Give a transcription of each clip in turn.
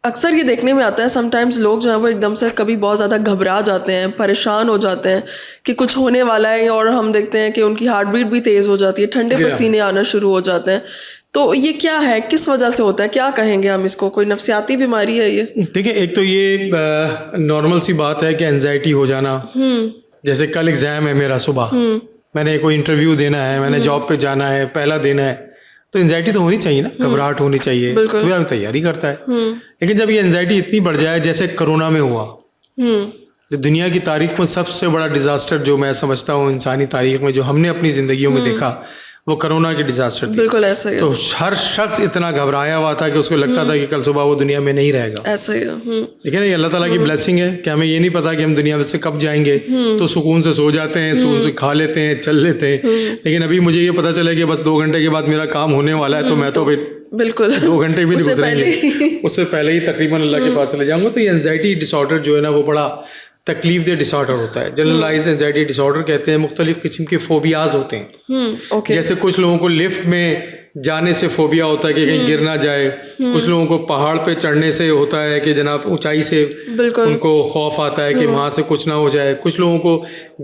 اکثر یہ دیکھنے میں آتا ہے سم ٹائمز لوگ جو ہیں وہ ایک دم سے کبھی بہت زیادہ گھبرا جاتے ہیں, پریشان ہو جاتے ہیں کہ کچھ ہونے والا ہے, اور ہم دیکھتے ہیں کہ ان کی ہارٹ بیٹ بھی تیز ہو جاتی ہے, ٹھنڈے پسینے آنا شروع ہو جاتے ہیں. تو یہ کیا ہے, کس وجہ سے ہوتا ہے, کیا کہیں گے ہم اس کو, کوئی نفسیاتی بیماری ہے یہ؟ دیکھیں, ایک تو یہ نارمل سی بات ہے کہ انزائٹی ہو جانا. جیسے کل ایگزام ہے میرا, صبح میں نے کوئی انٹرویو دینا ہے, میں نے جاب پہ جانا ہے, پہلا دن ہے, تو انزائٹی تو ہونی چاہیے نا, گھبراہٹ ہونی چاہیے, کوئی آدمی تیاری کرتا ہے. لیکن جب یہ انزائٹی اتنی بڑھ جائے جیسے کرونا میں ہوا, جو دنیا کی تاریخ میں سب سے بڑا ڈیزاسٹر جو میں سمجھتا ہوں انسانی تاریخ میں جو ہم نے اپنی زندگیوں میں دیکھا, وہ کرونا کی ڈیزاسٹر تھی. بالکل ایسا ہی. تو ہر شخص اتنا گھبرایا ہوا تھا کہ اس کو لگتا تھا کہ کل صبح وہ دنیا میں نہیں رہے گا. ایسا ہی. لیکن یہ اللہ تعالیٰ کی بلیسنگ ہے کہ ہمیں یہ نہیں پتا کہ ہم دنیا میں سے کب جائیں گے, تو سکون سے سو جاتے ہیں, سکون سے کھا لیتے ہیں, چل لیتے ہیں. لیکن ابھی مجھے یہ پتا چلے کہ بس 2 گھنٹے کے بعد میرا کام ہونے والا ہے, تو میں تو بالکل 2 گھنٹے بھی نہیں گزریں گے, اس سے پہلے ہی تقریباً اللہ کے پاس چلے جاؤں گا. تو یہ انزائٹی ڈس آرڈر جو ہے نا, وہ بڑا تکلیف دہ ڈس آرڈر ہوتا ہے. جنرلائز انزائٹی ڈس آرڈر کہتے ہیں. مختلف قسم کے فوبیاز ہوتے ہیں. جیسے کچھ لوگوں کو لفٹ میں جانے سے فوبیا ہوتا ہے کہ کہیں گر نہ جائے, کچھ لوگوں کو پہاڑ پہ چڑھنے سے ہوتا ہے کہ جناب اونچائی سے ان کو خوف آتا ہے کہ وہاں سے کچھ نہ ہو جائے, کچھ لوگوں کو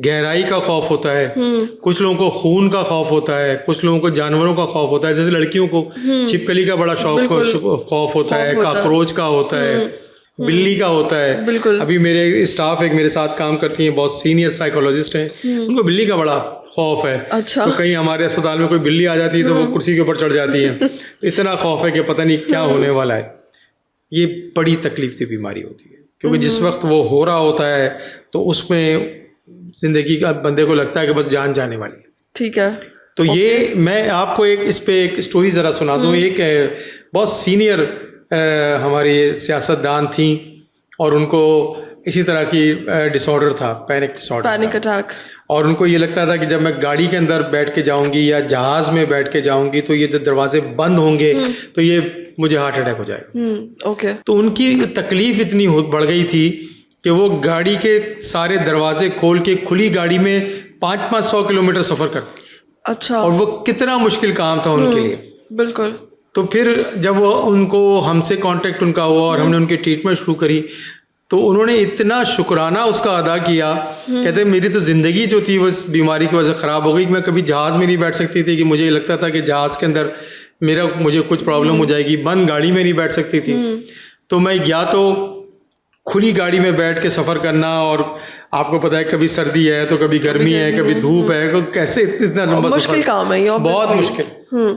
گہرائی کا خوف ہوتا ہے, کچھ لوگوں کو خون کا خوف ہوتا ہے, کچھ لوگوں کو جانوروں کا خوف ہوتا ہے. جیسے لڑکیوں کو چھپکلی کا بڑا خوف ہوتا ہے, کاکروچ کا ہوتا ہے, بلی کا ہوتا ہے. ابھی میرے اسٹاف ایک میرے ساتھ کام کرتی ہیں, بہت سینئر سائیکولوجسٹ ہیں, ان کو بلی کا بڑا خوف ہے. تو کہیں ہمارے اسپتال میں کوئی بلی آ جاتی ہے تو وہ کرسی کے اوپر چڑھ جاتی ہے, اتنا خوف ہے کہ پتہ نہیں کیا ہونے والا ہے. یہ بڑی تکلیف دی بیماری ہوتی ہے, کیونکہ جس وقت وہ ہو رہا ہوتا ہے تو اس میں زندگی کا بندے کو لگتا ہے کہ بس جان جانے والی ہے. ٹھیک ہے. تو یہ میں آپ کو اس پہ ایک اسٹوری ذرا سنا دوں. ایک بہت سینئر ہماری سیاست دان تھیں, اور ان کو اسی طرح کی ڈس آرڈر تھا, پینک ڈس آرڈر, پینک اٹیک. اور ان کو یہ لگتا تھا کہ جب میں گاڑی کے اندر بیٹھ کے جاؤں گی یا جہاز میں بیٹھ کے جاؤں گی تو یہ دروازے بند ہوں گے تو یہ مجھے ہارٹ اٹیک ہو جائے گا. اوکے. تو ان کی تکلیف اتنی بڑھ گئی تھی کہ وہ گاڑی کے سارے دروازے کھول کے کھلی گاڑی میں 500 کلومیٹر سفر کرتے. اچھا. اور وہ کتنا مشکل کام تھا ان کے لیے. بالکل. تو پھر جب وہ ان کو ہم سے کانٹیکٹ ان کا ہوا اور ہم نے ان کی ٹریٹمنٹ شروع کری, تو انہوں نے اتنا شکرانہ اس کا ادا کیا. کہتے ہیں میری تو زندگی جو تھی وہ اس بیماری کی وجہ سے خراب ہو گئی. میں کبھی جہاز میں نہیں بیٹھ سکتی تھی کہ مجھے لگتا تھا کہ جہاز کے اندر مجھے کچھ پرابلم ہو جائے گی. بند گاڑی میں نہیں بیٹھ سکتی تھی. تو میں یا تو کھلی گاڑی میں بیٹھ کے سفر کرنا, اور آپ کو پتا ہے کبھی سردی ہے تو کبھی گرمی ہے, کبھی دھوپ ہے, کیسے اتنا لمبا سفر, مشکل کام ہے یہ, بہت مشکل.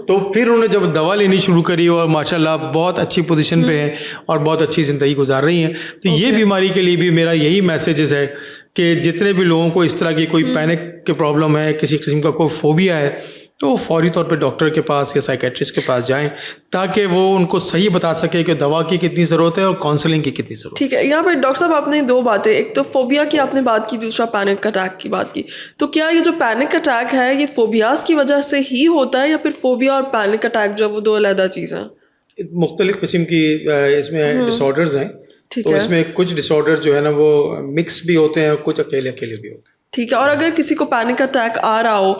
تو پھر انہوں نے جب دوا لینی شروع کری اور ماشاء اللہ بہت اچھی پوزیشن پہ ہیں اور بہت اچھی زندگی گزار رہی ہیں. تو یہ بیماری کے لیے بھی میرا یہی میسیجز ہے کہ جتنے بھی لوگوں کو اس طرح کی کوئی پینک کی پرابلم ہے, کسی قسم کا کوئی فوبیا ہے, تو وہ فوری طور پہ ڈاکٹر کے پاس یا سائیکیٹرسٹ کے پاس جائیں تاکہ وہ ان کو صحیح بتا سکے کہ دوا کی کتنی ضرورت ہے اور کاؤنسلنگ کی کتنی ضرورت ہے. ٹھیک ہے. یہاں پہ ڈاکٹر صاحب آپ نے 2 باتیں, ایک تو فوبیا کی آپ نے بات کی, دوسرا پینک اٹیک کی بات کی. تو کیا یہ جو پینک اٹیک ہے یہ فوبیاز کی وجہ سے ہی ہوتا ہے, یا پھر فوبیا اور پینک اٹیک جو وہ 2 علیحدہ چیزیں ہیں؟ مختلف قسم کی اس میں ڈس آرڈرز ہیں. تو اس میں کچھ ڈس آرڈر جو ہے نا وہ مکس بھی ہوتے ہیں اور کچھ اکیلے بھی ہوتے ہیں. ٹھیک ہے. اور اگر کسی کو پینک اٹیک آ رہا ہو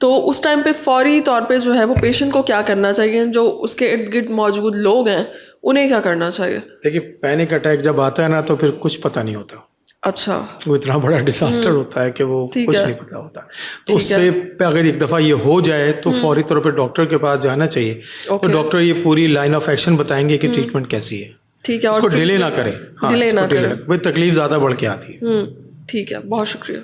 تو اس ٹائم پہ فوری طور پہ جو ہے وہ پیشنٹ کو کیا کرنا چاہیے, جو اس کے ارد گرد موجود لوگ ہیں انہیں کیا کرنا چاہیے؟ دیکھیے پینک اٹیک جب آتا ہے نا تو پھر کچھ پتہ نہیں ہوتا. اچھا. وہ اتنا بڑا ڈیزاسٹر ہوتا ہے کہ وہ کچھ نہیں پتہ ہوتا. تو اس سے اگر ایک دفعہ یہ ہو جائے تو فوری طور پہ ڈاکٹر کے پاس جانا چاہیے. تو ڈاکٹر یہ پوری لائن آف ایکشن بتائیں گے کہ ٹریٹمنٹ کیسی ہے. ٹھیک ہے. اس کو ڈیلے نہ کریں. ڈیلے نہ کریں, تکلیف زیادہ بڑھ کے آتی ہے. ٹھیک ہے. بہت شکریہ.